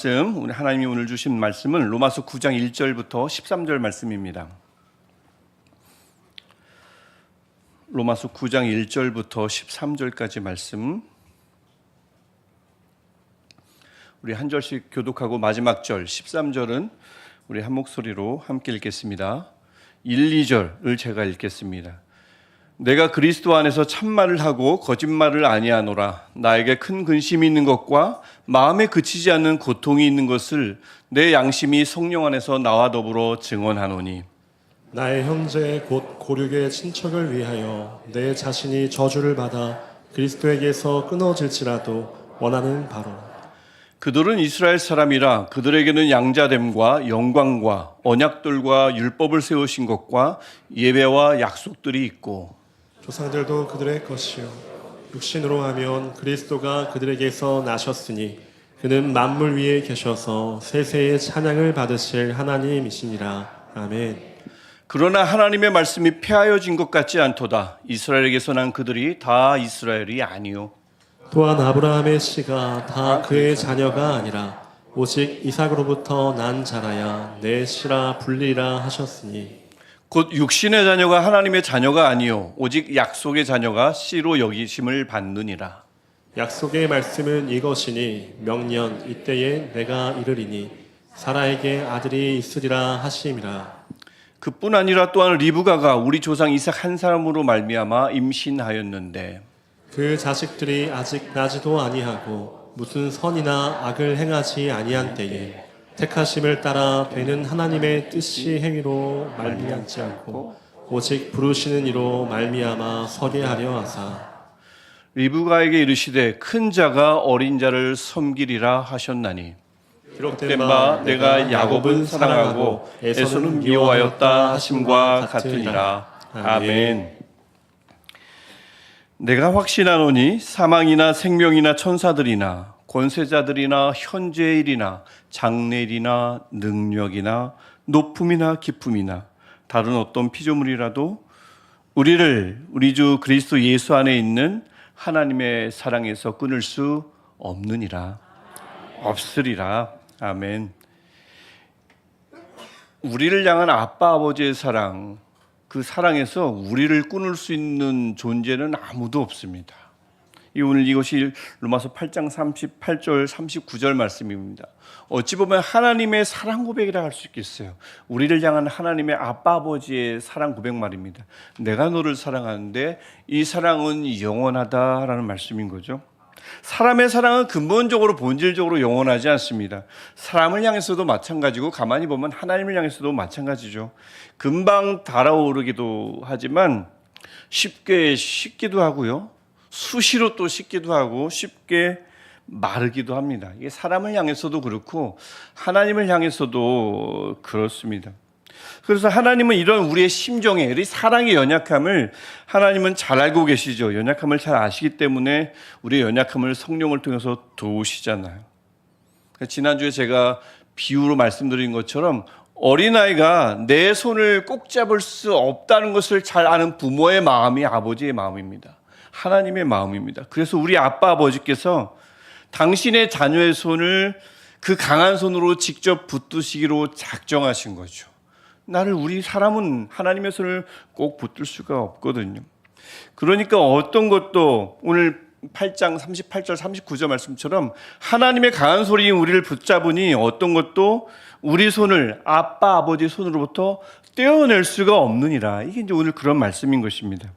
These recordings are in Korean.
우리 하나님이 오늘 주신 말씀은 로마서 9장 1절부터 13절 말씀입니다. 로마서 9장 1절부터 13절까지 말씀, 우리 한 절씩 교독하고 마지막 절 13절은 우리 한 목소리로 함께 읽겠습니다. 1, 2절을 제가 읽겠습니다. 내가 그리스도 안에서 참말을 하고 거짓말을 아니하노라. 나에게 큰 근심이 있는 것과 마음에 그치지 않는 고통이 있는 것을 내 양심이 성령 안에서 나와 더불어 증언하노니, 나의 형제 곧 고륙의 친척을 위하여 내 자신이 저주를 받아 그리스도에게서 끊어질지라도 원하는 바로. 그들은 이스라엘 사람이라 그들에게는 양자됨과 영광과 언약들과 율법을 세우신 것과 예배와 약속들이 있고, 조상들도 그들의 것이요 육신으로 하면 그리스도가 그들에게서 나셨으니 그는 만물 위에 계셔서 세세의 찬양을 받으실 하나님이시니라. 아멘. 그러나 하나님의 말씀이 폐하여진 것 같지 않도다. 이스라엘에게서 난 그들이 다 이스라엘이 아니요 또한 아브라함의 씨가 다 그의 자녀가 아니라 오직 이삭으로부터 난 자라야 내 씨라 불리라 하셨으니, 곧 육신의 자녀가 하나님의 자녀가 아니요 오직 약속의 자녀가 씨로 여기심을 받느니라. 약속의 말씀은 이것이니 명년 이때에 내가 이르리니 사라에게 아들이 있으리라 하심이라. 그뿐 아니라 또한 리브가가 우리 조상 이삭 한 사람으로 말미암아 임신하였는데, 그 자식들이 아직 나지도 아니하고 무슨 선이나 악을 행하지 아니한 때에 택하심을 따라 되는 하나님의 뜻이 행위로 말미암지 않고 오직 부르시는 이로 말미암아 서게 하려 하사, 리브가에게 이르시되 큰 자가 어린 자를 섬기리라 하셨나니, 기록된 바 내가 야곱은 사랑하고 에서는 미워하였다 하심과 같으니라. 아멘. 내가 확신하노니 사망이나 생명이나 천사들이나 권세자들이나 현재의 일이나 장래일이나 능력이나 높음이나 깊음이나 다른 어떤 피조물이라도 우리를 우리 주 그리스도 예수 안에 있는 하나님의 사랑에서 끊을 수 없느니라. 없으리라. 아멘. 우리를 향한 아빠 아버지의 사랑, 그 사랑에서 우리를 끊을 수 있는 존재는 아무도 없습니다. 오늘 이것이 로마서 8장 38절 39절 말씀입니다. 어찌 보면 하나님의 사랑 고백이라 할 수 있겠어요. 우리를 향한 하나님의 아빠 아버지의 사랑 고백 말입니다. 내가 너를 사랑하는데 이 사랑은 영원하다라는 말씀인 거죠. 사람의 사랑은 근본적으로 본질적으로 영원하지 않습니다. 사람을 향해서도 마찬가지고 가만히 보면 하나님을 향해서도 마찬가지죠. 금방 달아오르기도 하지만 쉽게 식기도 하고요, 수시로 또 식기도 하고 쉽게 마르기도 합니다. 이게 사람을 향해서도 그렇고 하나님을 향해서도 그렇습니다. 그래서 하나님은 이런 우리의 심정에, 우리 사랑의 연약함을 하나님은 잘 알고 계시죠. 연약함을 잘 아시기 때문에 우리의 연약함을 성령을 통해서 도우시잖아요. 지난주에 제가 비유로 말씀드린 것처럼 어린아이가 내 손을 꼭 잡을 수 없다는 것을 잘 아는 부모의 마음이 아버지의 마음입니다. 하나님의 마음입니다. 그래서 우리 아빠 아버지께서 당신의 자녀의 손을 그 강한 손으로 직접 붙드시기로 작정하신 거죠. 우리 사람은 하나님의 손을 꼭 붙들 수가 없거든요. 그러니까 어떤 것도 오늘 8장 38절 39절 말씀처럼 하나님의 강한 손이 우리를 붙잡으니 어떤 것도 우리 손을 아빠 아버지 손으로부터 떼어낼 수가 없느니라. 이게 이제 오늘 그런 말씀인 것입니다.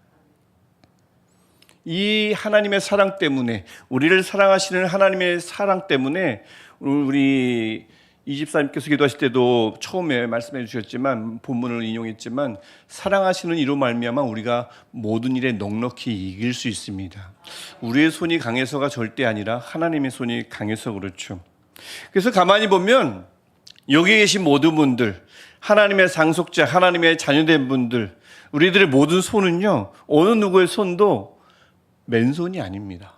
이 하나님의 사랑 때문에, 우리를 사랑하시는 하나님의 사랑 때문에 우리 이집사님께서 기도하실 때도 처음에 말씀해 주셨지만, 본문을 인용했지만, 사랑하시는 이로 말미암아 우리가 모든 일에 넉넉히 이길 수 있습니다. 우리의 손이 강해서가 절대 아니라 하나님의 손이 강해서 그렇죠. 그래서 가만히 보면 여기 계신 모든 분들, 하나님의 상속자, 하나님의 자녀된 분들, 우리들의 모든 손은요, 어느 누구의 손도 맨손이 아닙니다.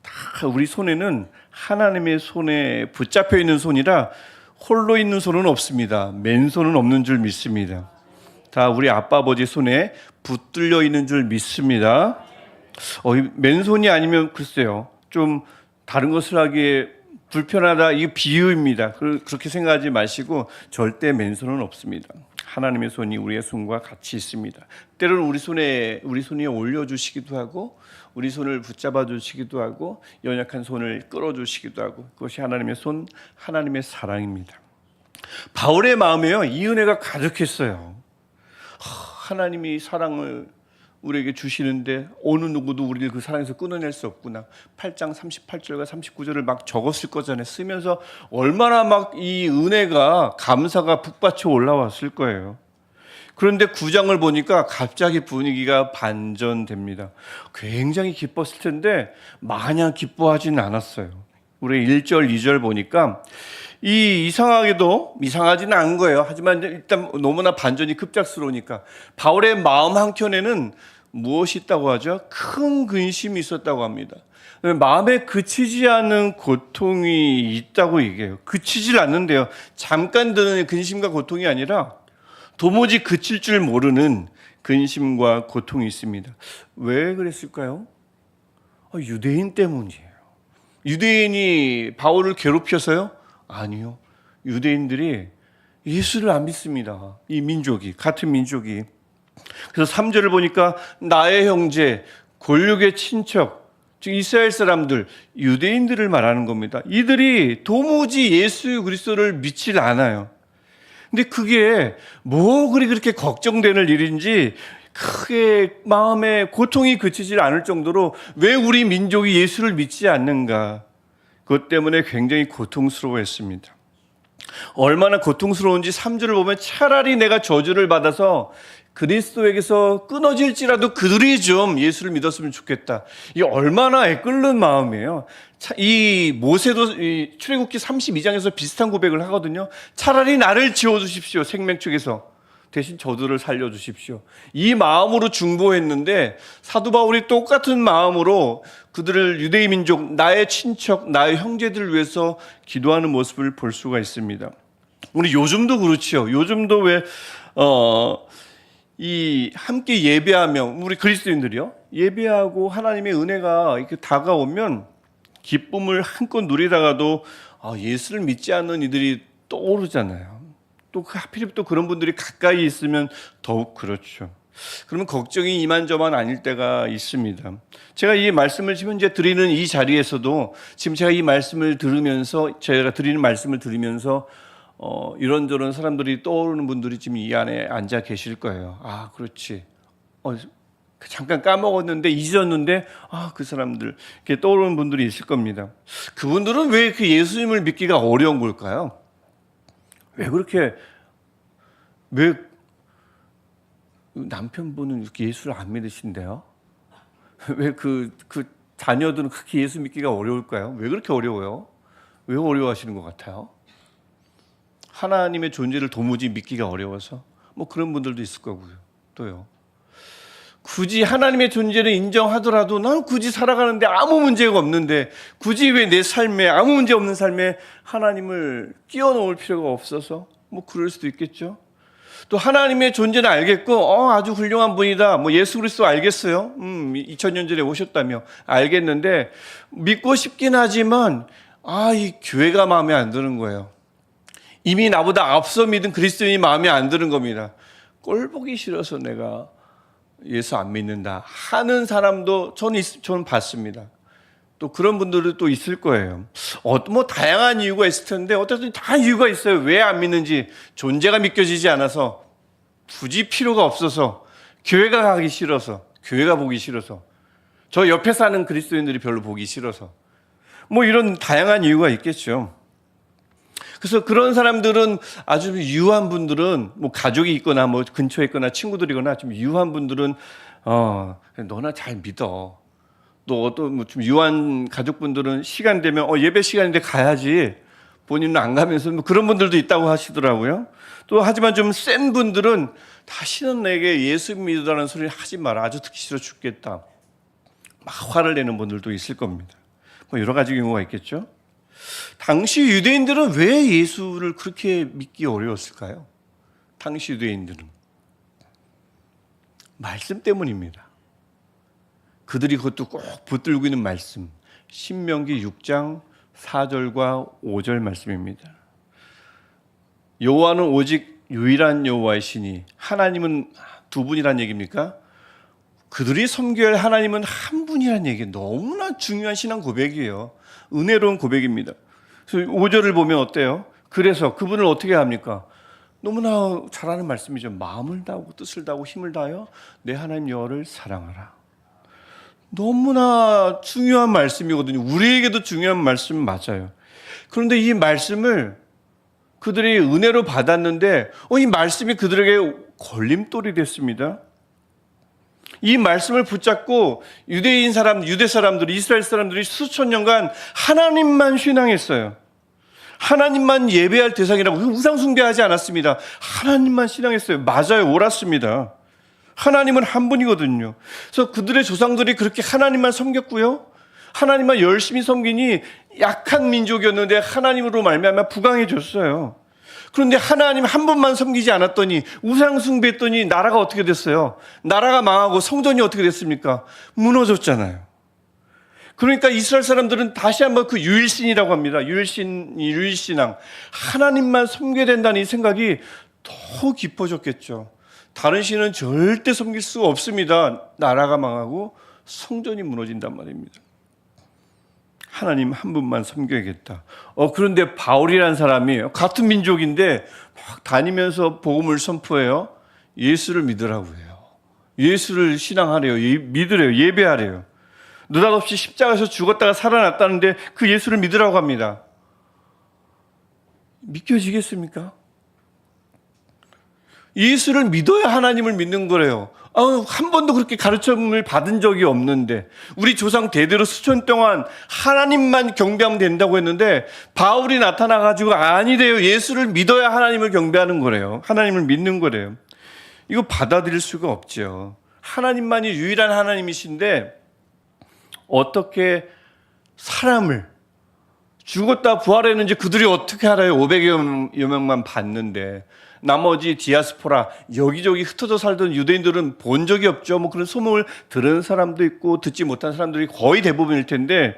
다 우리 손에는 하나님의 손에 붙잡혀 있는 손이라 홀로 있는 손은 없습니다. 맨손은 없는 줄 믿습니다. 다 우리 아빠 아버지 손에 붙들려 있는 줄 믿습니다. 맨손이 아니면 글쎄요, 좀 다른 것을 하기에 불편하다, 이게 비유입니다. 그렇게 생각하지 마시고 절대 맨손은 없습니다. 하나님의 손이 우리의 손과 같이 있습니다. 때로는 우리 손에 올려주시기도 하고 우리 손을 붙잡아 주시기도 하고 연약한 손을 끌어주시기도 하고, 그것이 하나님의 손, 하나님의 사랑입니다. 바울의 마음에요, 이 은혜가 가득했어요. 하나님이 사랑을 우리에게 주시는데 어느 누구도 우리를 그 사랑에서 끊어낼 수 없구나. 8장 38절과 39절을 막 적었을 거잖아요. 쓰면서 얼마나 막 이 은혜가, 감사가 북받쳐 올라왔을 거예요. 그런데 9장을 보니까 갑자기 분위기가 반전됩니다. 굉장히 기뻤을 텐데 마냥 기뻐하지는 않았어요. 우리 1절, 2절 보니까 이상하지는 않은 거예요. 하지만 일단 너무나 반전이 급작스러우니까 바울의 마음 한켠에는 무엇이 있다고 하죠? 큰 근심이 있었다고 합니다. 마음에 그치지 않는 고통이 있다고 얘기해요. 그치질 않는데요. 잠깐 드는 근심과 고통이 아니라 도무지 그칠 줄 모르는 근심과 고통이 있습니다. 왜 그랬을까요? 유대인 때문이에요. 유대인이 바울을 괴롭혀서요? 아니요. 유대인들이 예수를 안 믿습니다. 이 민족이, 같은 민족이. 그래서 3절을 보니까 나의 형제, 골육의 친척, 즉 이스라엘 사람들, 유대인들을 말하는 겁니다. 이들이 도무지 예수 그리스도를 믿질 않아요. 근데 그게 뭐 그렇게 걱정되는 일인지 크게 마음에 고통이 그치질 않을 정도로 왜 우리 민족이 예수를 믿지 않는가, 그것 때문에 굉장히 고통스러워했습니다. 얼마나 고통스러운지 3절을 보면 차라리 내가 저주를 받아서 그리스도에게서 끊어질지라도 그들이 좀 예수를 믿었으면 좋겠다. 이게 얼마나 애끓는 마음이에요. 이 모세도 출애굽기 32장에서 비슷한 고백을 하거든요. 차라리 나를 지워주십시오. 생명책에서. 대신 저들을 살려주십시오. 이 마음으로 중보했는데 사도 바울이 똑같은 마음으로 그들을, 유대인 민족, 나의 친척, 나의 형제들을 위해서 기도하는 모습을 볼 수가 있습니다. 우리 요즘도 그렇죠. 요즘도 함께 예배하며, 우리 그리스도인들이요, 예배하고 하나님의 은혜가 이렇게 다가오면 기쁨을 한껏 누리다가도 예수를 믿지 않는 이들이 떠오르잖아요. 또 하필이면 또 그런 분들이 가까이 있으면 더욱 그렇죠. 그러면 걱정이 이만저만 아닐 때가 있습니다. 제가 이 말씀을 지금 현재 드리는 이 자리에서도 지금 제가 이 말씀을 들으면서, 제가 드리는 말씀을 들으면서 이런저런 사람들이 떠오르는 분들이 지금 이 안에 앉아 계실 거예요. 아, 그렇지. 잠깐 까먹었는데, 잊었는데, 그 사람들, 이렇게 떠오르는 분들이 있을 겁니다. 그분들은 왜 그 예수님을 믿기가 어려운 걸까요? 왜 남편분은 이렇게 예수를 안 믿으신데요? 왜 그 자녀들은 그렇게 예수 믿기가 어려울까요? 왜 그렇게 어려워요? 왜 어려워하시는 것 같아요? 하나님의 존재를 도무지 믿기가 어려워서? 뭐 그런 분들도 있을 거고요. 또요. 굳이 하나님의 존재를 인정하더라도 난 굳이 살아가는데 아무 문제가 없는데 굳이 왜 내 삶에, 아무 문제 없는 삶에 하나님을 끼워 넣을 필요가 없어서? 뭐 그럴 수도 있겠죠. 또 하나님의 존재는 알겠고 아주 훌륭한 분이다, 뭐 예수 그리스도 알겠어요. 2000년 전에 오셨다며 알겠는데 믿고 싶긴 하지만 이 교회가 마음에 안 드는 거예요. 이미 나보다 앞서 믿은 그리스도인이 마음에 안 드는 겁니다. 꼴 보기 싫어서 내가 예수 안 믿는다 하는 사람도 저는 봤습니다. 또 그런 분들도 또 있을 거예요. 뭐 다양한 이유가 있을 텐데 어쨌든 다 이유가 있어요. 왜 안 믿는지. 존재가 믿겨지지 않아서, 굳이 필요가 없어서, 교회가 가기 싫어서, 교회가 보기 싫어서, 저 옆에 사는 그리스도인들이 별로 보기 싫어서, 뭐 이런 다양한 이유가 있겠죠. 그래서 그런 사람들은, 아주 유한 분들은, 뭐 가족이 있거나 뭐 근처에 있거나 친구들이거나 좀 유한 분들은 너나 잘 믿어. 또 뭐 좀 유한 가족분들은 시간 되면 예배 시간인데 가야지, 본인은 안 가면서, 뭐 그런 분들도 있다고 하시더라고요. 또 하지만 좀 센 분들은 다시는 내게 예수 믿으라는 소리 하지 마라, 아주 듣기 싫어 죽겠다, 막 화를 내는 분들도 있을 겁니다. 뭐 여러 가지 경우가 있겠죠. 당시 유대인들은 왜 예수를 그렇게 믿기 어려웠을까요? 당시 유대인들은 말씀 때문입니다. 그들이 그것도 꼭 붙들고 있는 말씀, 신명기 6장 4절과 5절 말씀입니다. 여호와는 오직 유일한 여호와이시니, 하나님은 두 분이란 얘기입니까? 그들이 섬겨야 할 하나님은 한 분이란 얘기, 너무나 중요한 신앙 고백이에요. 은혜로운 고백입니다. 그래서 5절을 보면 어때요? 그래서 그분을 어떻게 합니까? 너무나 잘하는 말씀이죠. 마음을 다하고 뜻을 다하고 힘을 다하여 내 하나님 여호와를 사랑하라. 너무나 중요한 말씀이거든요. 우리에게도 중요한 말씀 맞아요. 그런데 이 말씀을 그들이 은혜로 받았는데 이 말씀이 그들에게 걸림돌이 됐습니다. 이 말씀을 붙잡고 유대 사람들이, 이스라엘 사람들이 수천 년간 하나님만 신앙했어요. 하나님만 예배할 대상이라고 우상 숭배하지 않았습니다. 하나님만 신앙했어요. 맞아요. 옳았습니다. 하나님은 한 분이거든요. 그래서 그들의 조상들이 그렇게 하나님만 섬겼고요. 하나님만 열심히 섬기니 약한 민족이었는데 하나님으로 말미암아 부강해졌어요. 그런데 하나님 한 분만 섬기지 않았더니 우상 숭배했더니 나라가 어떻게 됐어요? 나라가 망하고 성전이 어떻게 됐습니까? 무너졌잖아요. 그러니까 이스라엘 사람들은 다시 한번 그 유일신이라고 합니다. 유일신앙. 하나님만 섬겨야 된다는 이 생각이 더 깊어졌겠죠. 다른 신은 절대 섬길 수가 없습니다. 나라가 망하고 성전이 무너진단 말입니다. 하나님 한 분만 섬겨야겠다. 그런데 바울이라는 사람이 같은 민족인데 막 다니면서 복음을 선포해요. 예수를 믿으라고 해요. 예수를 신앙하래요. 믿으래요. 예배하래요. 느닷없이 십자가에서 죽었다가 살아났다는데 그 예수를 믿으라고 합니다. 믿겨지겠습니까? 예수를 믿어야 하나님을 믿는 거래요. 한 번도 그렇게 가르침을 받은 적이 없는데, 우리 조상 대대로 수천 동안 하나님만 경배하면 된다고 했는데 바울이 나타나가지고 아니래요. 예수를 믿어야 하나님을 경배하는 거래요. 하나님을 믿는 거래요. 이거 받아들일 수가 없죠. 하나님만이 유일한 하나님이신데 어떻게 사람을 죽었다 부활했는지 그들이 어떻게 알아요? 500여 명만 봤는데 나머지 디아스포라 여기저기 흩어져 살던 유대인들은 본 적이 없죠. 그런 소문을 들은 사람도 있고 듣지 못한 사람들이 거의 대부분일 텐데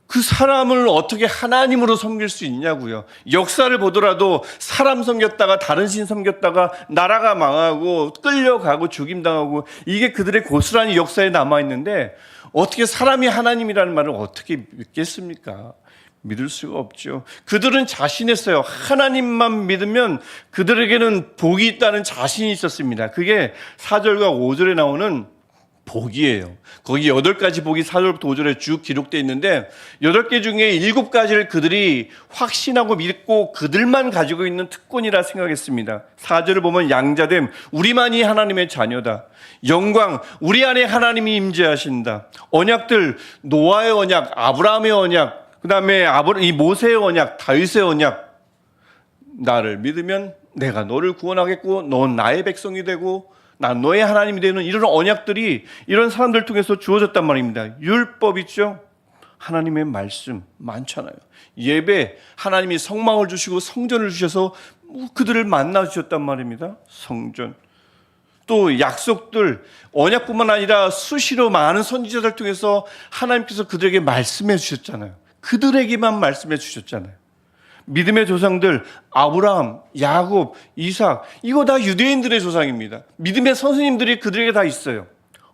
그 사람을 어떻게 하나님으로 섬길 수 있냐고요. 역사를 보더라도 사람 섬겼다가 다른 신 섬겼다가 나라가 망하고 끌려가고 죽임당하고 이게 그들의 고스란히 역사에 남아있는데 어떻게 사람이 하나님이라는 말을 어떻게 믿겠습니까? 믿을 수가 없죠. 그들은 자신했어요. 하나님만 믿으면 그들에게는 복이 있다는 자신이 있었습니다. 그게 4절과 5절에 나오는 복이에요. 거기 8가지 복이 4절부터 5절에 쭉 기록되어 있는데 8개 중에 7가지를 그들이 확신하고 믿고 그들만 가지고 있는 특권이라 생각했습니다. 4절을 보면 양자됨, 우리만이 하나님의 자녀다. 영광, 우리 안에 하나님이 임재하신다. 언약들, 노아의 언약, 아브라함의 언약, 그 다음에 이 모세의 언약, 다윗의 언약. 나를 믿으면 내가 너를 구원하겠고 넌 나의 백성이 되고 난 너의 하나님이 되는 이런 언약들이 이런 사람들 통해서 주어졌단 말입니다. 율법 있죠? 하나님의 말씀 많잖아요. 예배, 하나님이 성막을 주시고 성전을 주셔서 그들을 만나 주셨단 말입니다. 성전. 또 약속들, 언약뿐만 아니라 수시로 많은 선지자들 통해서 하나님께서 그들에게 말씀해 주셨잖아요. 그들에게만 말씀해 주셨잖아요. 믿음의 조상들, 아브라함, 야곱, 이삭, 이거 다 유대인들의 조상입니다. 믿음의 선생님들이 그들에게 다 있어요.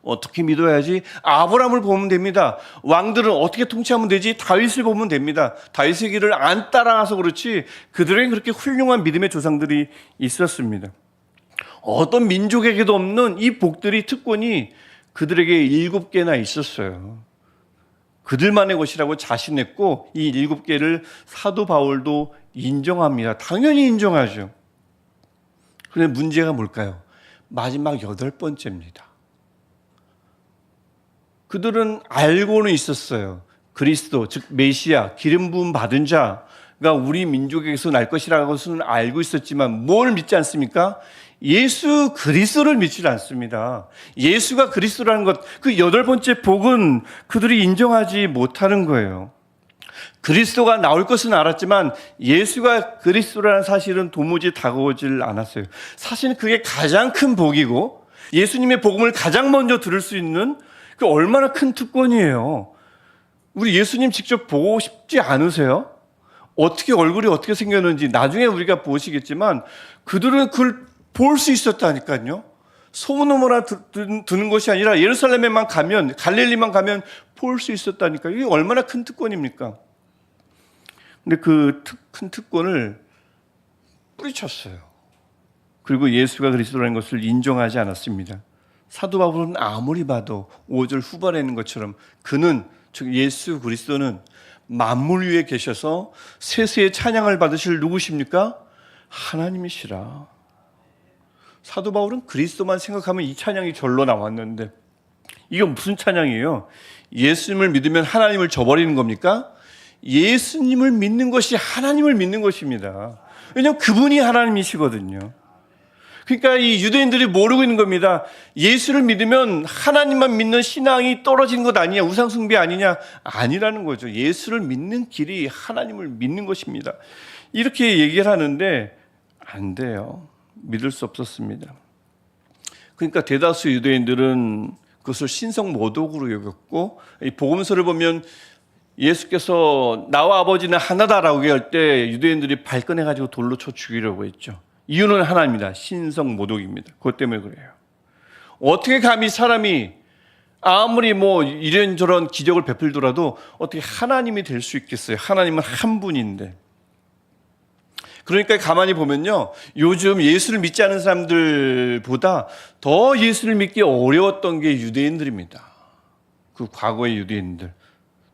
어떻게 믿어야지? 아브라함을 보면 됩니다. 왕들은 어떻게 통치하면 되지? 다윗을 보면 됩니다. 다윗의 길을 안 따라가서 그렇지 그들에게 그렇게 훌륭한 믿음의 조상들이 있었습니다. 어떤 민족에게도 없는 이 복들이, 특권이 그들에게 7개나 있었어요. 그들만의 것이라고 자신했고 이 7개를 사도 바울도 인정합니다. 당연히 인정하죠. 그런데 문제가 뭘까요? 마지막 8번째입니다. 그들은 알고는 있었어요. 그리스도, 즉 메시아, 기름 부음 받은 자가 우리 민족에게서 날 것이라는 것은 알고 있었지만 뭘 믿지 않습니까? 예수 그리스도를 믿지 않습니다. 예수가 그리스도라는 것, 그 8번째 복은 그들이 인정하지 못하는 거예요. 그리스도가 나올 것은 알았지만 예수가 그리스도라는 사실은 도무지 다가오질 않았어요. 사실 그게 가장 큰 복이고 예수님의 복음을 가장 먼저 들을 수 있는 그 얼마나 큰 특권이에요. 우리 예수님 직접 보고 싶지 않으세요? 어떻게 얼굴이 어떻게 생겼는지 나중에 우리가 보시겠지만 그들은 그걸 볼 수 있었다니까요. 소문으로만 듣는 것이 아니라 예루살렘에만 가면, 갈릴리만 가면 볼 수 있었다니까요. 이게 얼마나 큰 특권입니까? 근데 그 큰 특권을 뿌리쳤어요. 그리고 예수가 그리스도라는 것을 인정하지 않았습니다. 사도 바울은 아무리 봐도 5절 후반에 있는 것처럼 그는, 즉 예수 그리스도는 만물 위에 계셔서 세세의 찬양을 받으실 누구십니까? 하나님이시라. 사도 바울은 그리스도만 생각하면 이 찬양이 절로 나왔는데 이게 무슨 찬양이에요? 예수님을 믿으면 하나님을 저버리는 겁니까? 예수님을 믿는 것이 하나님을 믿는 것입니다. 왜냐하면 그분이 하나님이시거든요. 그러니까 이 유대인들이 모르고 있는 겁니다. 예수를 믿으면 하나님만 믿는 신앙이 떨어지는 것 아니냐, 우상숭배 아니냐, 아니라는 거죠. 예수를 믿는 길이 하나님을 믿는 것입니다. 이렇게 얘기를 하는데 안 돼요. 믿을 수 없었습니다. 그러니까 대다수 유대인들은 그것을 신성모독으로 여겼고, 이 복음서를 보면 예수께서 나와 아버지는 하나다라고 할 때 유대인들이 발끈해가지고 돌로 쳐 죽이려고 했죠. 이유는 하나입니다. 신성모독입니다. 그것 때문에 그래요. 어떻게 감히 사람이 아무리 뭐 이런저런 기적을 베풀더라도 어떻게 하나님이 될 수 있겠어요? 하나님은 한 분인데. 그러니까 가만히 보면요, 요즘 예수를 믿지 않은 사람들보다 더 예수를 믿기 어려웠던 게 유대인들입니다. 그 과거의 유대인들.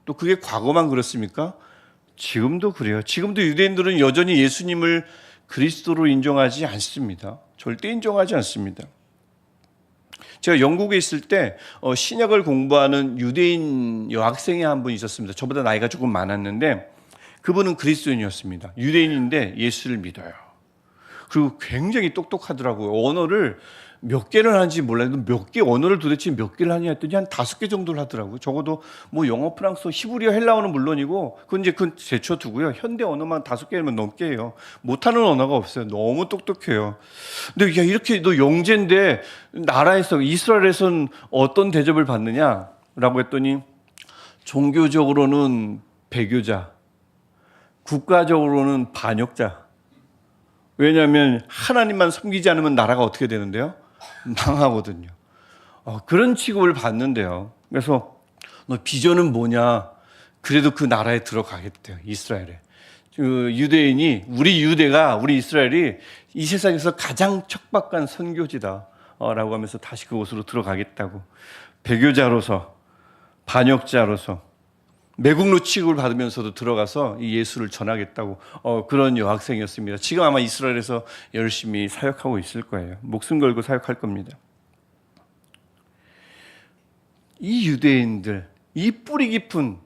또 그게 과거만 그렇습니까? 지금도 그래요. 지금도 유대인들은 여전히 예수님을 그리스도로 인정하지 않습니다. 절대 인정하지 않습니다. 제가 영국에 있을 때 신약을 공부하는 유대인 여학생이 한 분 있었습니다. 저보다 나이가 조금 많았는데 그분은 그리스도인이었습니다. 유대인인데 예수를 믿어요. 그리고 굉장히 똑똑하더라고요. 언어를 몇 개를 하는지 몰라요. 몇 개 언어를 도대체 몇 개를 하냐 했더니 한 5개 정도를 하더라고요. 적어도 뭐 영어, 프랑스어, 히브리어, 헬라어는 물론이고 그건 제쳐두고요. 현대 언어만 5개면 넘게 해요. 못하는 언어가 없어요. 너무 똑똑해요. 근데 야, 이렇게 너 영재인데 나라에서 이스라엘에서는 어떤 대접을 받느냐라고 했더니 종교적으로는 배교자, 국가적으로는 반역자. 왜냐하면 하나님만 섬기지 않으면 나라가 어떻게 되는데요? 망하거든요. 그런 취급을 받는데요. 그래서 너 비전은 뭐냐? 그래도 그 나라에 들어가겠대요. 이스라엘에. 그 유대인이 우리 이스라엘이 이 세상에서 가장 척박한 선교지다 라고 하면서 다시 그곳으로 들어가겠다고. 배교자로서, 반역자로서 매국노 취급을 받으면서도 들어가서 이 예수를 전하겠다고 그런 여학생이었습니다. 지금 아마 이스라엘에서 열심히 사역하고 있을 거예요. 목숨 걸고 사역할 겁니다. 이 유대인들, 이 뿌리 깊은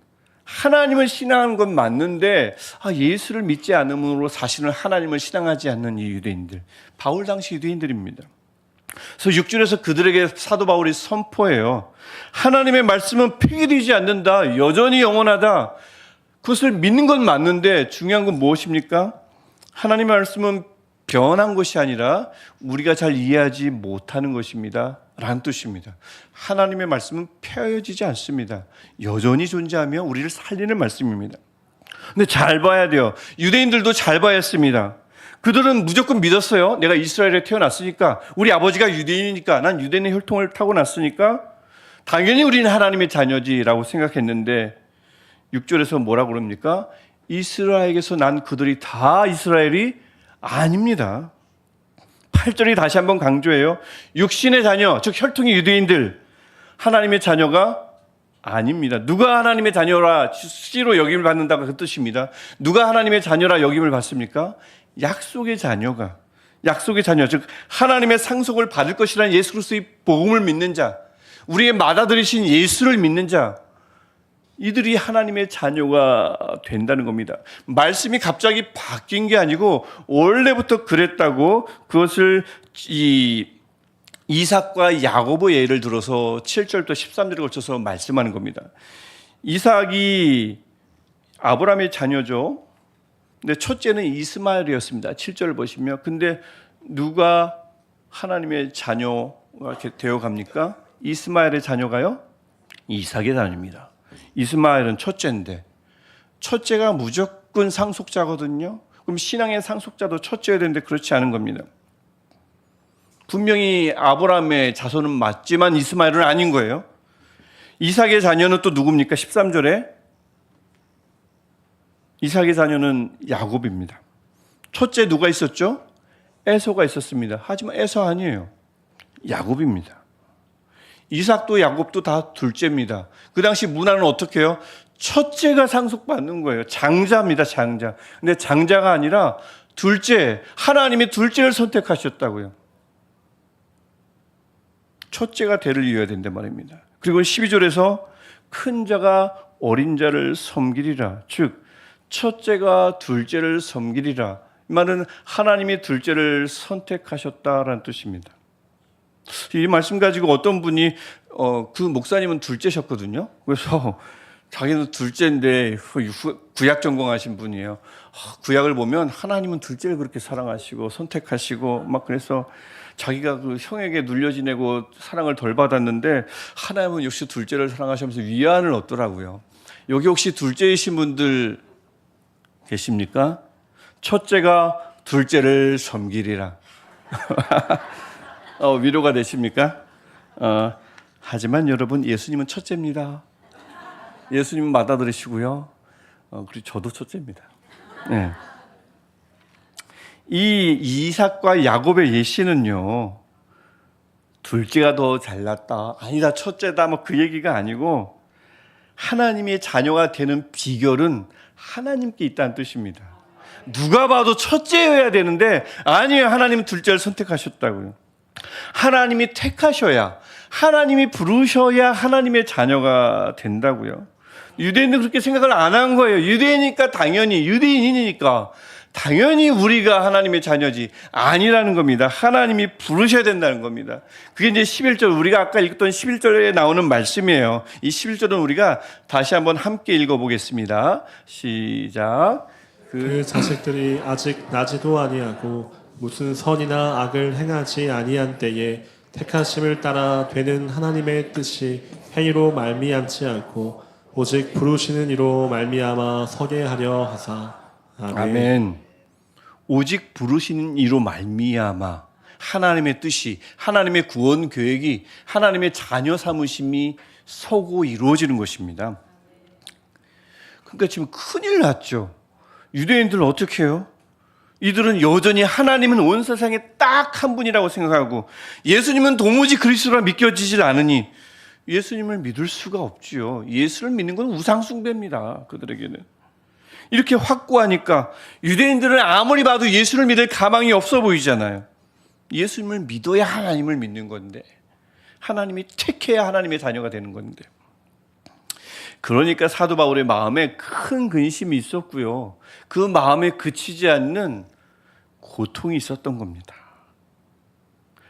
하나님을 신앙하는 건 맞는데 예수를 믿지 않음으로 사실은 하나님을 신앙하지 않는 이 유대인들, 바울 당시 유대인들입니다. 그래서 6절에서 그들에게 사도 바울이 선포해요. 하나님의 말씀은 폐기되지 않는다. 여전히 영원하다. 그것을 믿는 건 맞는데 중요한 건 무엇입니까? 하나님의 말씀은 변한 것이 아니라 우리가 잘 이해하지 못하는 것입니다. 라는 뜻입니다. 하나님의 말씀은 폐해지지 않습니다. 여전히 존재하며 우리를 살리는 말씀입니다. 근데 잘 봐야 돼요. 유대인들도 잘 봐야 했습니다. 그들은 무조건 믿었어요. 내가 이스라엘에 태어났으니까, 우리 아버지가 유대인이니까, 난 유대인의 혈통을 타고났으니까 당연히 우리는 하나님의 자녀지라고 생각했는데 6절에서 뭐라고 그럽니까? 이스라엘에게서 난 그들이 다 이스라엘이 아닙니다. 8절이 다시 한번 강조해요. 육신의 자녀, 즉 혈통의 유대인들, 하나님의 자녀가 아닙니다. 누가 하나님의 자녀라 씨로 여김을 받는다가 그 뜻입니다. 누가 하나님의 자녀라 여김을 받습니까? 약속의 자녀가, 약속의 자녀, 즉 하나님의 상속을 받을 것이라는 예수 그리스도의 복음을 믿는 자, 우리의 맏아들이신 예수를 믿는 자, 이들이 하나님의 자녀가 된다는 겁니다. 말씀이 갑자기 바뀐 게 아니고 원래부터 그랬다고, 그것을 이삭과 야고보의 예를 들어서 7절부터 13절에 걸쳐서 말씀하는 겁니다. 이삭이 아브라함의 자녀죠. 근데 첫째는 이스마엘이었습니다. 7절을 보시면. 근데 누가 하나님의 자녀가 되어 갑니까? 이스마엘의 자녀가요? 이삭의 자녀입니다. 이스마엘은 첫째인데 첫째가 무조건 상속자거든요. 그럼 신앙의 상속자도 첫째여야 되는데 그렇지 않은 겁니다. 분명히 아브라함의 자손은 맞지만 이스마엘은 아닌 거예요. 이삭의 자녀는 또 누굽니까? 13절에 이삭의 자녀는 야곱입니다. 첫째 누가 있었죠? 에서가 있었습니다. 하지만 에서 아니에요. 야곱입니다. 이삭도 야곱도 다 둘째입니다. 그 당시 문화는 어떻게 해요? 첫째가 상속받는 거예요. 장자입니다. 장자. 근데 장자가 아니라 둘째, 하나님이 둘째를 선택하셨다고요. 첫째가 대를 이어야 된단 말입니다. 그리고 12절에서 큰 자가 어린 자를 섬기리라. 즉 첫째가 둘째를 섬기리라. 이 말은 하나님이 둘째를 선택하셨다라는 뜻입니다. 이 말씀 가지고 어떤 분이 그 목사님은 둘째셨거든요. 그래서 자기는 둘째인데 구약 전공하신 분이에요. 구약을 보면 하나님은 둘째를 그렇게 사랑하시고 선택하시고 막 그래서 자기가 그 형에게 눌려 지내고 사랑을 덜 받았는데 하나님은 역시 둘째를 사랑하시면서 위안을 얻더라고요. 여기 혹시 둘째이신 분들 계십니까? 첫째가 둘째를 섬기리라. 위로가 되십니까? 하지만 여러분 예수님은 첫째입니다. 예수님은 받아들이시고요. 그리고 저도 첫째입니다. 네. 이 이삭과 야곱의 예시는요, 둘째가 더 잘났다, 아니다, 첫째다, 뭐 그 얘기가 아니고 하나님의 자녀가 되는 비결은 하나님께 있다는 뜻입니다. 누가 봐도 첫째여야 되는데 아니에요. 하나님은 둘째를 선택하셨다고요. 하나님이 택하셔야, 하나님이 부르셔야 하나님의 자녀가 된다고요. 유대인은 그렇게 생각을 안 한 거예요. 유대인이니까 당연히, 유대인이니까 당연히 우리가 하나님의 자녀지 아니라는 겁니다. 하나님이 부르셔야 된다는 겁니다. 그게 이제 11절, 우리가 아까 읽었던 11절에 나오는 말씀이에요. 이 11절은 우리가 다시 한번 함께 읽어보겠습니다. 시작. 그 자식들이 아직 나지도 아니하고 무슨 선이나 악을 행하지 아니한 때에 택하심을 따라 되는 하나님의 뜻이 행위로 말미암지 않고 오직 부르시는 이로 말미암아 서게 하려 하사. 아멘. 아멘. 오직 부르시는 이로 말미암아 하나님의 뜻이, 하나님의 구원 계획이, 하나님의 자녀 삼으심이 서고 이루어지는 것입니다. 그러니까 지금 큰일 났죠. 유대인들은 어떻게 해요? 이들은 여전히 하나님은 온 세상에 딱 한 분이라고 생각하고 예수님은 도무지 그리스도라 믿겨지질 않으니 예수님을 믿을 수가 없지요. 예수를 믿는 건 우상숭배입니다. 그들에게는. 이렇게 확고하니까 유대인들은 아무리 봐도 예수를 믿을 가망이 없어 보이잖아요. 예수님을 믿어야 하나님을 믿는 건데, 하나님이 택해야 하나님의 자녀가 되는 건데. 그러니까 사도 바울의 마음에 큰 근심이 있었고요. 그 마음에 그치지 않는 고통이 있었던 겁니다.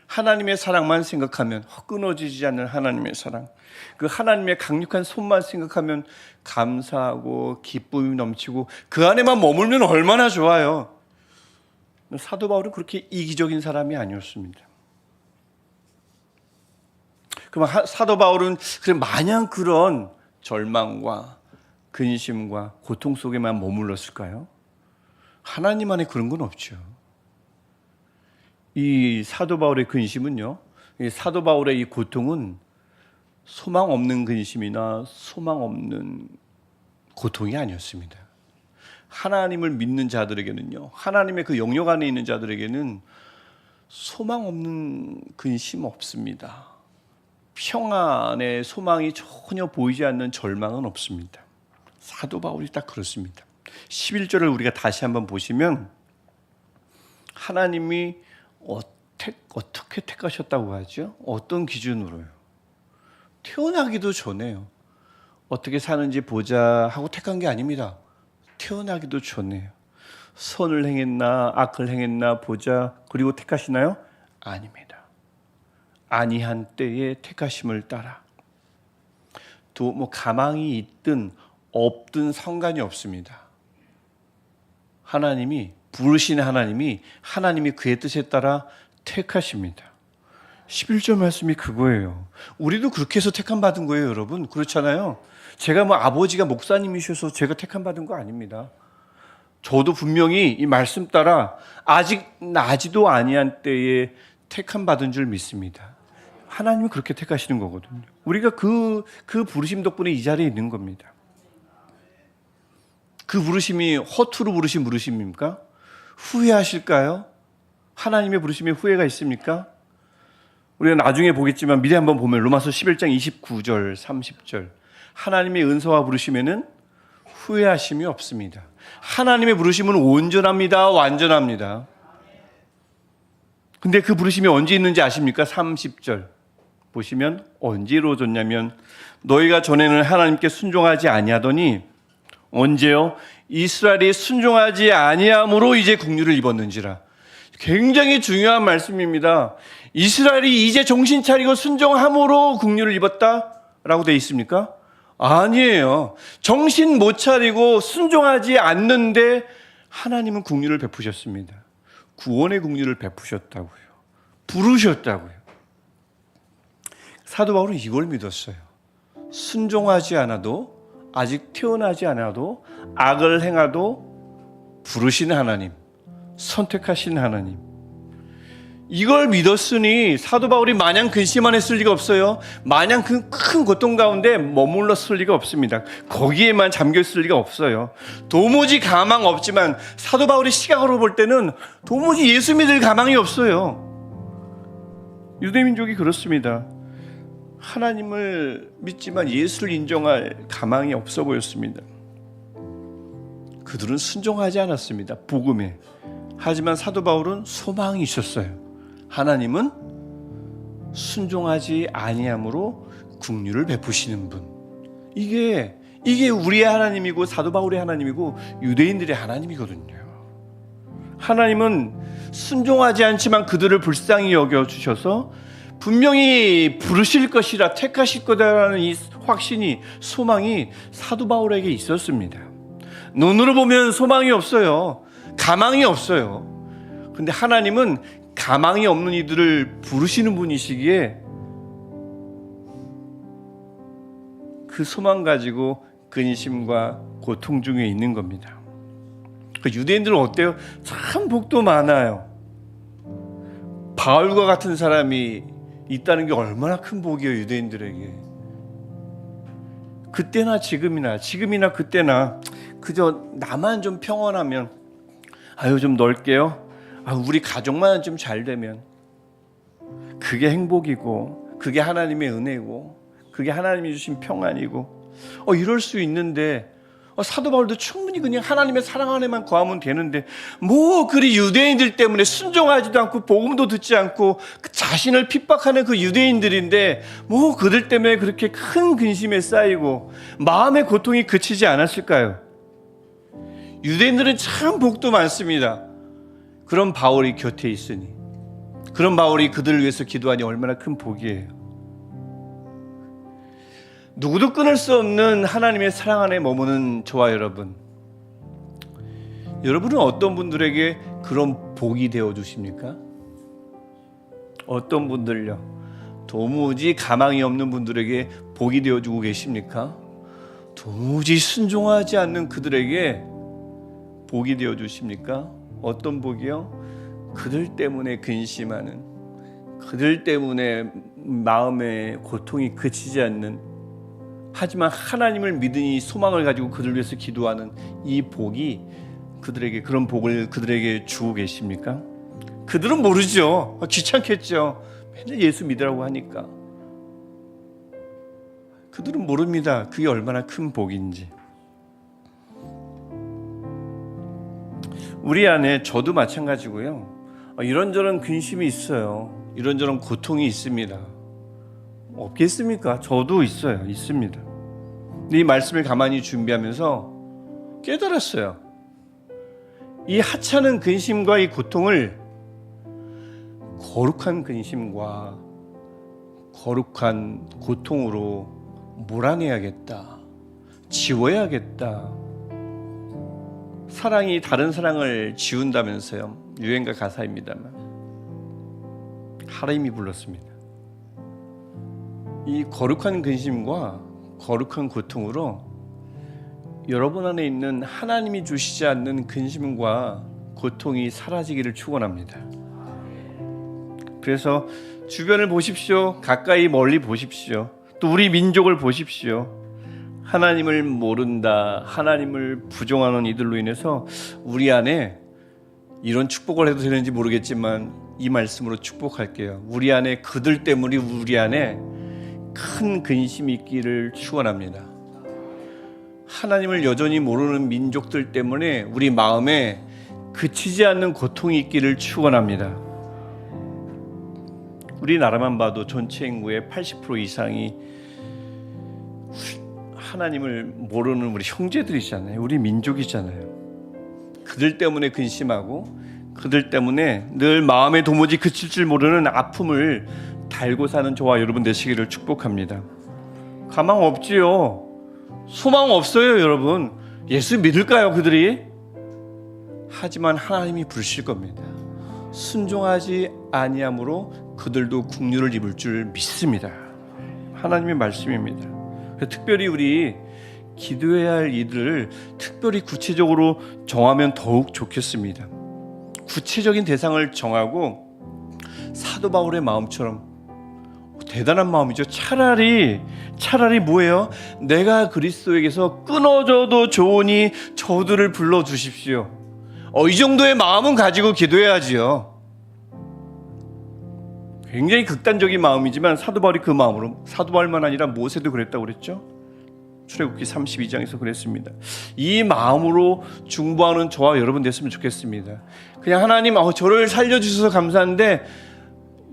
하나님의 사랑만 생각하면, 끊어지지 않는 하나님의 사랑, 그 하나님의 강력한 손만 생각하면 감사하고 기쁨이 넘치고 그 안에만 머물면 얼마나 좋아요. 사도 바울은 그렇게 이기적인 사람이 아니었습니다. 그럼 사도 바울은 마냥 그런 절망과 근심과 고통 속에만 머물렀을까요? 하나님 안에 그런 건 없죠. 이 사도 바울의 근심은요, 이 사도 바울의 이 고통은 소망 없는 근심이나 소망 없는 고통이 아니었습니다. 하나님을 믿는 자들에게는요, 하나님의 그 영역 안에 있는 자들에게는 소망 없는 근심 없습니다. 평안의 소망이 전혀 보이지 않는 절망은 없습니다. 사도 바울이 딱 그렇습니다. 11절을 우리가 다시 한번 보시면 하나님이 어떻게 택하셨다고 하죠? 어떤 기준으로요? 태어나기도 전에요. 어떻게 사는지 보자 하고 택한 게 아닙니다. 태어나기도 전에요. 선을 행했나 악을 행했나 보자 그리고 택하시나요? 아닙니다. 아니한 때에 택하심을 따라. 또 뭐 가망이 있든 없든 상관이 없습니다. 하나님이 부르신 하나님이 그의 뜻에 따라 택하십니다. 11절 말씀이 그거예요. 우리도 그렇게 해서 택함 받은 거예요, 여러분. 그렇잖아요. 제가 뭐 아버지가 목사님이셔서 제가 택함 받은 거 아닙니다. 저도 분명히 이 말씀 따라 아직 나지도 아니한 때에 택함 받은 줄 믿습니다. 하나님은 그렇게 택하시는 거거든요. 우리가 그 부르심 덕분에 이 자리에 있는 겁니다. 그 부르심이 허투루 부르신 부르심입니까? 후회하실까요? 하나님의 부르심에 후회가 있습니까? 우리가 나중에 보겠지만 미리 한번 보면 로마서 11장 29절 30절 하나님의 은사와 부르심에는 후회하심이 없습니다. 하나님의 부르심은 온전합니다. 완전합니다. 근데 그 부르심이 언제 있는지 아십니까? 30절 보시면 언제 이루어졌냐면 너희가 전에는 하나님께 순종하지 아니하더니 언제요? 이스라엘이 순종하지 아니함으로 이제 국류를 입었는지라. 굉장히 중요한 말씀입니다. 이스라엘이 이제 정신 차리고 순종함으로 국류를 입었다라고 되어 있습니까? 아니에요. 정신 못 차리고 순종하지 않는데 하나님은 국류를 베푸셨습니다. 구원의 국류를 베푸셨다고요. 부르셨다고요. 사도 바울은 이걸 믿었어요. 순종하지 않아도 아직 태어나지 않아도 악을 행하도 부르신 하나님, 선택하신 하나님. 이걸 믿었으니 사도 바울이 마냥 근심만 했을 리가 없어요. 마냥 그 큰 고통 가운데 머물렀을 리가 없습니다. 거기에만 잠겨 있을 리가 없어요. 도무지 가망 없지만 사도 바울의 시각으로 볼 때는 도무지 예수 믿을 가망이 없어요. 유대민족이 그렇습니다. 하나님을 믿지만 예수를 인정할 가망이 없어 보였습니다. 그들은 순종하지 않았습니다. 복음에. 하지만 사도 바울은 소망이 있었어요. 하나님은 순종하지 아니함으로 국류를 베푸시는 분. 이게 우리의 하나님이고 사도 바울의 하나님이고 유대인들의 하나님이거든요. 하나님은 순종하지 않지만 그들을 불쌍히 여겨 주셔서 분명히 부르실 것이라 택하실 거다라는 이 확신이 소망이 사도 바울에게 있었습니다. 눈으로 보면 소망이 없어요. 가망이 없어요. 근데 하나님은 가망이 없는 이들을 부르시는 분이시기에 그 소망 가지고 근심과 고통 중에 있는 겁니다. 그 유대인들은 어때요? 참 복도 많아요. 바울과 같은 사람이 있다는 게 얼마나 큰 복이에요, 유대인들에게. 그때나 지금이나 그때나 그저 나만 좀 평온하면, 아유 좀 넓게요, 우리 가족만 좀 잘 되면 그게 행복이고 그게 하나님의 은혜고 그게 하나님이 주신 평안이고 이럴 수 있는데 사도 바울도 충분히 그냥 하나님의 사랑 안에만 거하면 되는데 뭐 그리 유대인들 때문에 순종하지도 않고 복음도 듣지 않고 그 자신을 핍박하는 그 유대인들인데 뭐 그들 때문에 그렇게 큰 근심에 쌓이고 마음의 고통이 그치지 않았을까요? 유대인들은 참 복도 많습니다. 그런 바울이 곁에 있으니, 그런 바울이 그들을 위해서 기도하니 얼마나 큰 복이에요. 누구도 끊을 수 없는 하나님의 사랑 안에 머무는 저와 여러분, 여러분은 어떤 분들에게 그런 복이 되어 주십니까? 어떤 분들요? 도무지 가망이 없는 분들에게 복이 되어 주고 계십니까? 도무지 순종하지 않는 그들에게 복이 되어 주십니까? 어떤 복이요? 그들 때문에 근심하는, 그들 때문에 마음의 고통이 그치지 않는, 하지만 하나님을 믿으니 소망을 가지고 그들을 위해서 기도하는 이 복이 그들에게, 그런 복을 그들에게 주고 계십니까? 그들은 모르죠. 귀찮겠죠. 맨날 예수 믿으라고 하니까. 그들은 모릅니다. 그게 얼마나 큰 복인지. 우리 안에, 저도 마찬가지고요, 이런저런 근심이 있어요. 이런저런 고통이 있습니다. 없겠습니까? 저도 있어요. 있습니다. 근데 이 말씀을 가만히 준비하면서 깨달았어요. 이 하찮은 근심과 이 고통을 거룩한 근심과 거룩한 고통으로 몰아내야겠다. 지워야겠다. 사랑이 다른 사랑을 지운다면서요. 유행가 가사입니다만 하나님이 불렀습니다. 이 거룩한 근심과 거룩한 고통으로 여러분 안에 있는 하나님이 주시지 않는 근심과 고통이 사라지기를 축원합니다. 그래서 주변을 보십시오. 가까이 멀리 보십시오. 또 우리 민족을 보십시오. 하나님을 모른다, 하나님을 부정하는 이들로 인해서 우리 안에 이런 축복을 해도 되는지 모르겠지만 이 말씀으로 축복할게요. 우리 안에 그들 때문에 우리 안에 큰 근심이 있기를 축원합니다. 하나님을 여전히 모르는 민족들 때문에 우리 마음에 그치지 않는 고통이 있기를 축원합니다. 우리나라만 봐도 전체 인구의 80% 이상이 하나님을 모르는 우리 형제들이잖아요. 우리 민족이잖아요. 그들 때문에 근심하고 그들 때문에 늘 마음에 도무지 그칠 줄 모르는 아픔을 달고 사는 저와 여러분 되시기를 축복합니다. 가망 없지요. 소망 없어요, 여러분. 예수 믿을까요, 그들이? 하지만 하나님이 부르실 겁니다. 순종하지 아니함으로 그들도 국류를 입을 줄 믿습니다. 하나님의 말씀입니다. 특별히 우리 기도해야 할 이들을 특별히 구체적으로 정하면 더욱 좋겠습니다. 구체적인 대상을 정하고 사도 바울의 마음처럼 대단한 마음이죠. 차라리 뭐예요? 내가 그리스도에게서 끊어져도 좋으니 저들을 불러주십시오. 이 정도의 마음은 가지고 기도해야지요. 굉장히 극단적인 마음이지만 사도 바울이 그 마음으로, 사도 바울만 아니라 모세도 그랬다고 그랬죠. 출애굽기 32장에서 그랬습니다. 이 마음으로 중보하는 저와 여러분 됐으면 좋겠습니다. 그냥 하나님 저를 살려주셔서 감사한데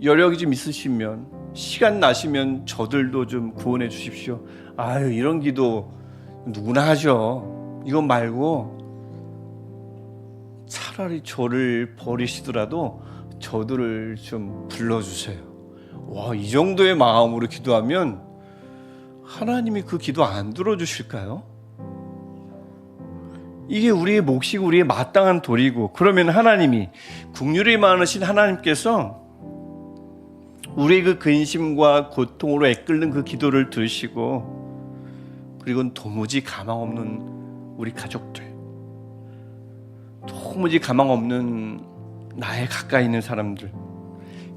여력이 좀 있으시면 시간 나시면 저들도 좀 구원해 주십시오. 이런 기도 누구나 하죠. 이거 말고 차라리 저를 버리시더라도 저들을 좀 불러주세요. 이 정도의 마음으로 기도하면 하나님이 그 기도 안 들어주실까요? 이게 우리의 몫이고 우리의 마땅한 도리고, 그러면 하나님이, 긍휼이 많으신 하나님께서 우리의 그 근심과 고통으로 애끓는 그 기도를 들으시고, 그리고 도무지 가망 없는 우리 가족들, 도무지 가망 없는 나의 가까이 있는 사람들,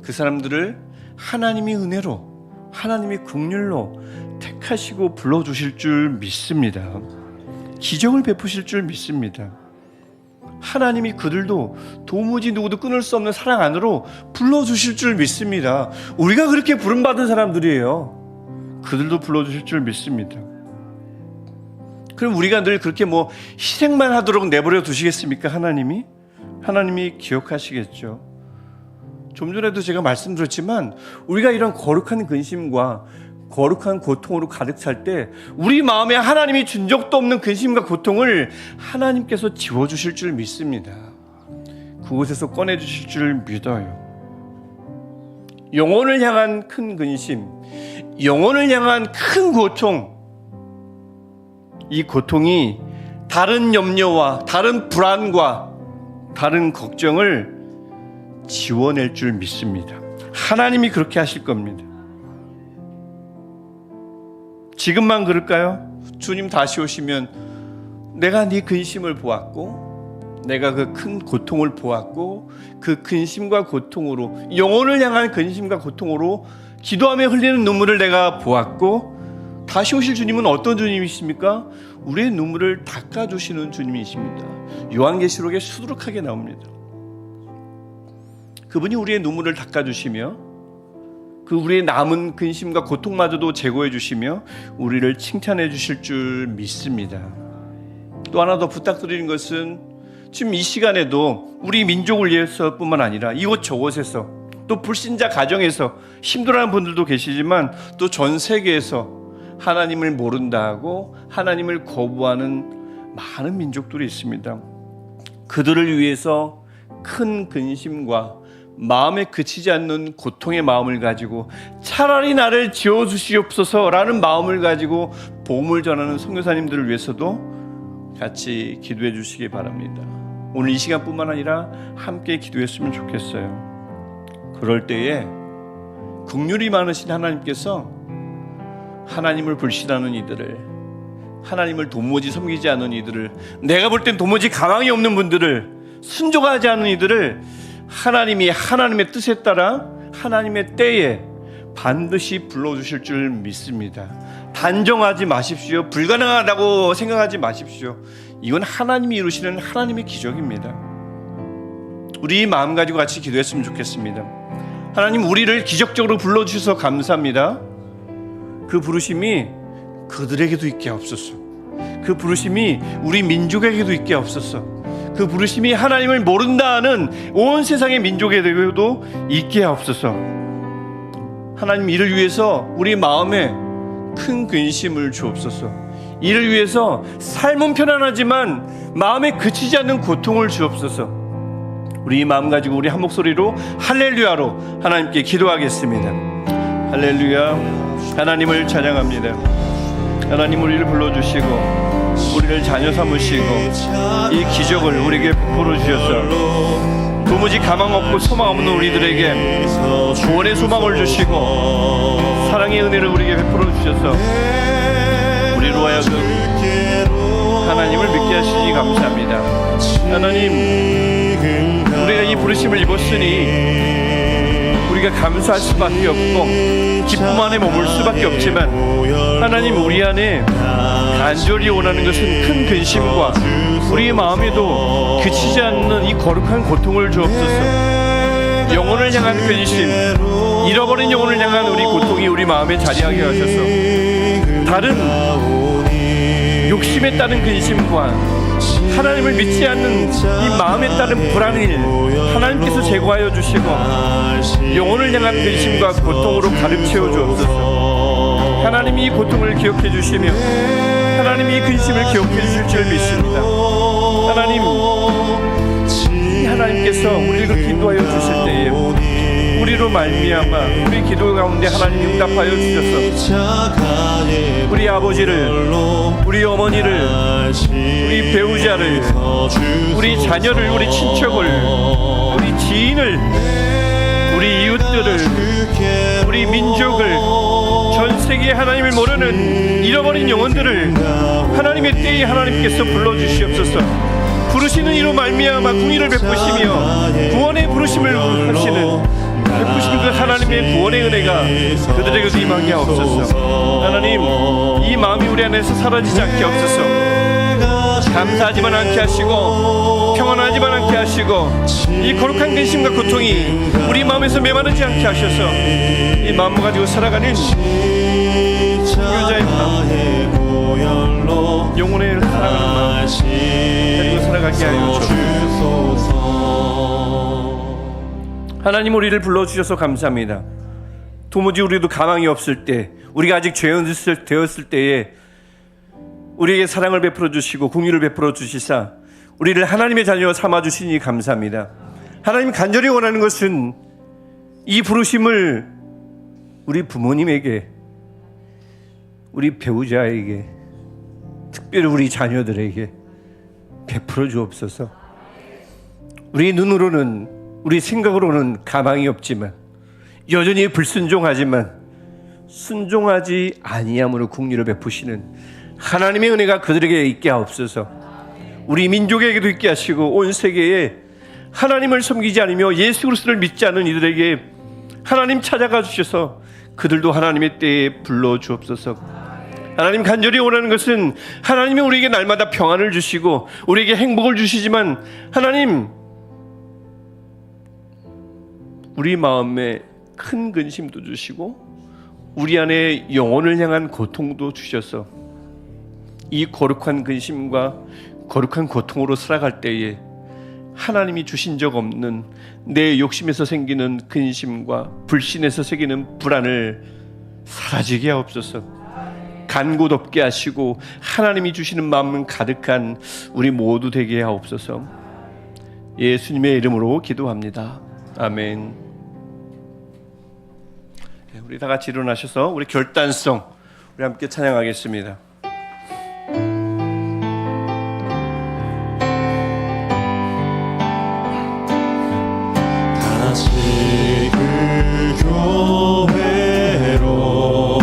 그 사람들을 하나님이 은혜로, 하나님이 긍휼로 택하시고 불러주실 줄 믿습니다. 기적을 베푸실 줄 믿습니다. 하나님이 그들도 도무지 누구도 끊을 수 없는 사랑 안으로 불러주실 줄 믿습니다. 우리가 그렇게 부름받은 사람들이에요. 그들도 불러주실 줄 믿습니다. 그럼 우리가 늘 그렇게 희생만 하도록 내버려 두시겠습니까? 하나님이 기억하시겠죠. 좀 전에도 제가 말씀드렸지만 우리가 이런 거룩한 근심과 거룩한 고통으로 가득 찰 때 우리 마음에 하나님이 준 적도 없는 근심과 고통을 하나님께서 지워주실 줄 믿습니다. 그곳에서 꺼내주실 줄 믿어요. 영혼을 향한 큰 근심, 영혼을 향한 큰 고통, 이 고통이 다른 염려와 다른 불안과 다른 걱정을 지워낼 줄 믿습니다. 하나님이 그렇게 하실 겁니다. 지금만 그럴까요? 주님 다시 오시면 내가 네 근심을 보았고, 내가 그 큰 고통을 보았고, 그 근심과 고통으로, 영혼을 향한 근심과 고통으로 기도하며 흘리는 눈물을 내가 보았고, 다시 오실 주님은 어떤 주님이십니까? 우리의 눈물을 닦아주시는 주님이십니다. 요한계시록에 수두룩하게 나옵니다. 그분이 우리의 눈물을 닦아주시며 그 우리의 남은 근심과 고통마저도 제거해 주시며 우리를 칭찬해 주실 줄 믿습니다. 또 하나 더 부탁드리는 것은 지금 이 시간에도 우리 민족을 위해서뿐만 아니라 이곳저곳에서 또 불신자 가정에서 힘들어하는 분들도 계시지만 또 전 세계에서 하나님을 모른다 하고 하나님을 거부하는 많은 민족들이 있습니다. 그들을 위해서 큰 근심과 마음에 그치지 않는 고통의 마음을 가지고 차라리 나를 지어주시옵소서라는 마음을 가지고 복음을 전하는 선교사님들을 위해서도 같이 기도해 주시기 바랍니다. 오늘 이 시간뿐만 아니라 함께 기도했으면 좋겠어요. 그럴 때에 긍휼이 많으신 하나님께서 하나님을 불신하는 이들을, 하나님을 도무지 섬기지 않는 이들을, 내가 볼 땐 도무지 가망이 없는 분들을, 순종하지 않는 이들을 하나님이 하나님의 뜻에 따라 하나님의 때에 반드시 불러주실 줄 믿습니다. 단정하지 마십시오. 불가능하다고 생각하지 마십시오. 이건 하나님이 이루시는 하나님의 기적입니다. 우리 마음 가지고 같이 기도했으면 좋겠습니다. 하나님, 우리를 기적적으로 불러주셔서 감사합니다. 그 부르심이 그들에게도 있게 하옵소서. 그 부르심이 우리 민족에게도 있게 하옵소서. 그 부르심이 하나님을 모른다 하는 온 세상의 민족에게도 있게 하옵소서. 하나님, 이를 위해서 우리 마음에 큰 근심을 주옵소서. 이를 위해서 삶은 편안하지만 마음에 그치지 않는 고통을 주옵소서. 우리 마음 가지고 우리 한 목소리로 할렐루야로 하나님께 기도하겠습니다. 할렐루야. 하나님을 찬양합니다. 하나님, 우리를 불러주시고 우리를 자녀 삼으시고 이 기적을 우리에게 베풀어 주셔서 도무지 가망 없고 소망 없는 우리들에게 구원의 소망을 주시고 사랑의 은혜를 우리에게 베풀어 주셔서 우리로 하여금 하나님을 믿게 하시니 감사합니다. 하나님, 우리가 이 부르심을 입었으니 우리가 감사할 수밖에 없고 기쁨 안에 머물 수밖에 없지만, 하나님, 우리 안에 간절히 원하는 것은 큰 근심과 우리의 마음에도 그치지 않는 이 거룩한 고통을 주옵소서. 영혼을 향한 근심, 잃어버린 영혼을 향한 우리 고통이 우리 마음에 자리하게 하셔서 다른 욕심에 따른 근심과 하나님을 믿지 않는 이 마음에 따른 불안을 하나님께서 제거하여 주시고 영혼을 향한 근심과 고통으로 가득 채워 주옵소서. 하나님이 이 고통을 기억해 주시며 하나님이 이 근심을 기억해 주실 줄 믿습니다. 하나님, 이 하나님께서 우리를 그렇게 인도하여 주실 때에 우리로 말미암아 우리 기도 가운데 하나님이 응답하여 주셔서 우리 아버지를, 우리 어머니를, 우리 배우자를, 우리 자녀를, 우리 친척을, 우리 지인을, 우리 이웃들을, 우리 민족을, 전 세계에 하나님을 모르는 잃어버린 영혼들을 하나님의 때에 하나님께서 불러주시옵소서. 부르시는 이로 말미암아 궁의를 베푸시며 구원의 부르심을 하시는 베푸시는 그 하나님의 구원의 은혜가 그들에게도 임하게 하옵소서. 하나님, 이 마음이 우리 안에서 사라지지 않게 하옵소서. 감사하지만 않게 하시고 평안하지만 않게 하시고 이 거룩한 근심과 고통이 우리 마음에서 메마르지 않게 하셔서 이 마음을 가지고 살아가는 교자의 마음, 영혼의 사랑하는 마음 가지고 살아가게 하여 주옵소서. 하나님, 우리를 불러주셔서 감사합니다. 도무지 우리도 가망이 없을 때, 우리가 아직 죄인 되었을 때에 우리에게 사랑을 베풀어 주시고 공의를 베풀어 주시사 우리를 하나님의 자녀 삼아 주시니 감사합니다. 하나님, 간절히 원하는 것은 이 부르심을 우리 부모님에게, 우리 배우자에게, 특별히 우리 자녀들에게 베풀어 주옵소서. 우리 눈으로는, 우리 생각으로는 가망이 없지만 여전히 불순종하지만 순종하지 아니함으로 긍휼을 베푸시는 하나님의 은혜가 그들에게 있게 하옵소서. 우리 민족에게도 있게 하시고 온 세계에 하나님을 섬기지 않으며 예수 그리스도를 믿지 않는 이들에게 하나님 찾아가 주셔서 그들도 하나님의 때에 불러 주옵소서. 하나님, 간절히 원하는 것은 하나님이 우리에게 날마다 평안을 주시고 우리에게 행복을 주시지만 하나님, 우리 마음에 큰 근심도 주시고 우리 안에 영혼을 향한 고통도 주셔서 이 거룩한 근심과 거룩한 고통으로 살아갈 때에 하나님이 주신 적 없는 내 욕심에서 생기는 근심과 불신에서 생기는 불안을 사라지게 하옵소서. 간곳 없게 하시고 하나님이 주시는 마음 가득한 우리 모두 되게 하옵소서. 예수님의 이름으로 기도합니다. 아멘. 우리 다 같이 일어나셔서 우리 결단성 우리 함께 찬양하겠습니다. 다시 그 교회로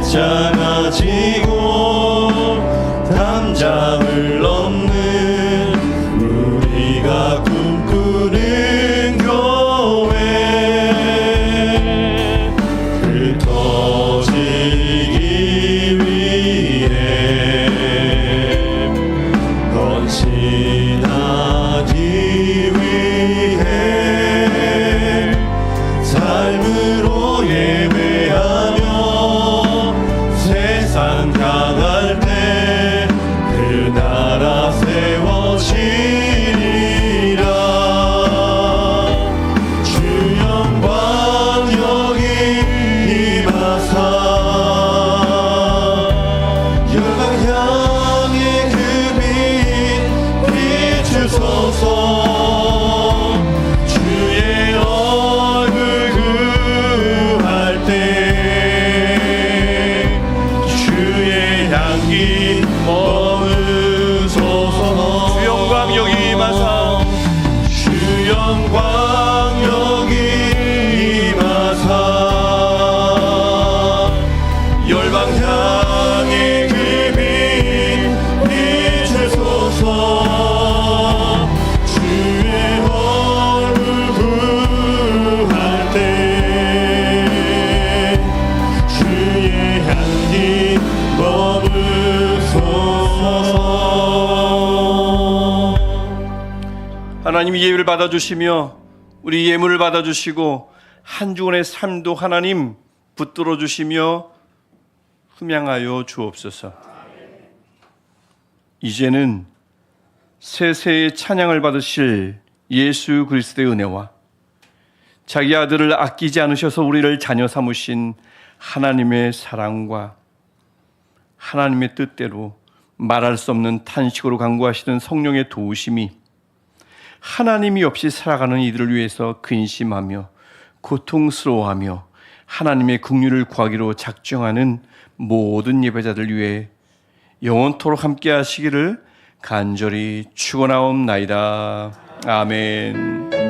배짜가 지고 담장을 넘는 우리가 꿈꾸는 교회 흩어지기 위해 헌신하기 위해 삶으로 예배하며 세상 향할 때 그 나라 세워지리라. 주 영광 여기 임하사 열방 향해 그 빛 비추소서. 주의 얼굴 구할 때 주의 향기 머무소서. 주 영광 여기 임하사 주 영광 여기 임하사 열방 향해 그 빛 비추소서. 주의 얼굴 구할 때 주의 향기 머무소서. 하나님 예배를 받아주시며 우리 예물을 받아주시고 한 주간의 삶도 하나님 붙들어 주시며 흠양하여 주옵소서. 이제는 세세의 찬양을 받으실 예수 그리스도의 은혜와 자기 아들을 아끼지 않으셔서 우리를 자녀 삼으신 하나님의 사랑과 하나님의 뜻대로 말할 수 없는 탄식으로 간구하시던 성령의 도우심이 하나님이 없이 살아가는 이들을 위해서 근심하며 고통스러워하며 하나님의 긍휼을 구하기로 작정하는 모든 예배자들 위해 영원토록 함께 하시기를 간절히 축원하옵나이다. 아멘.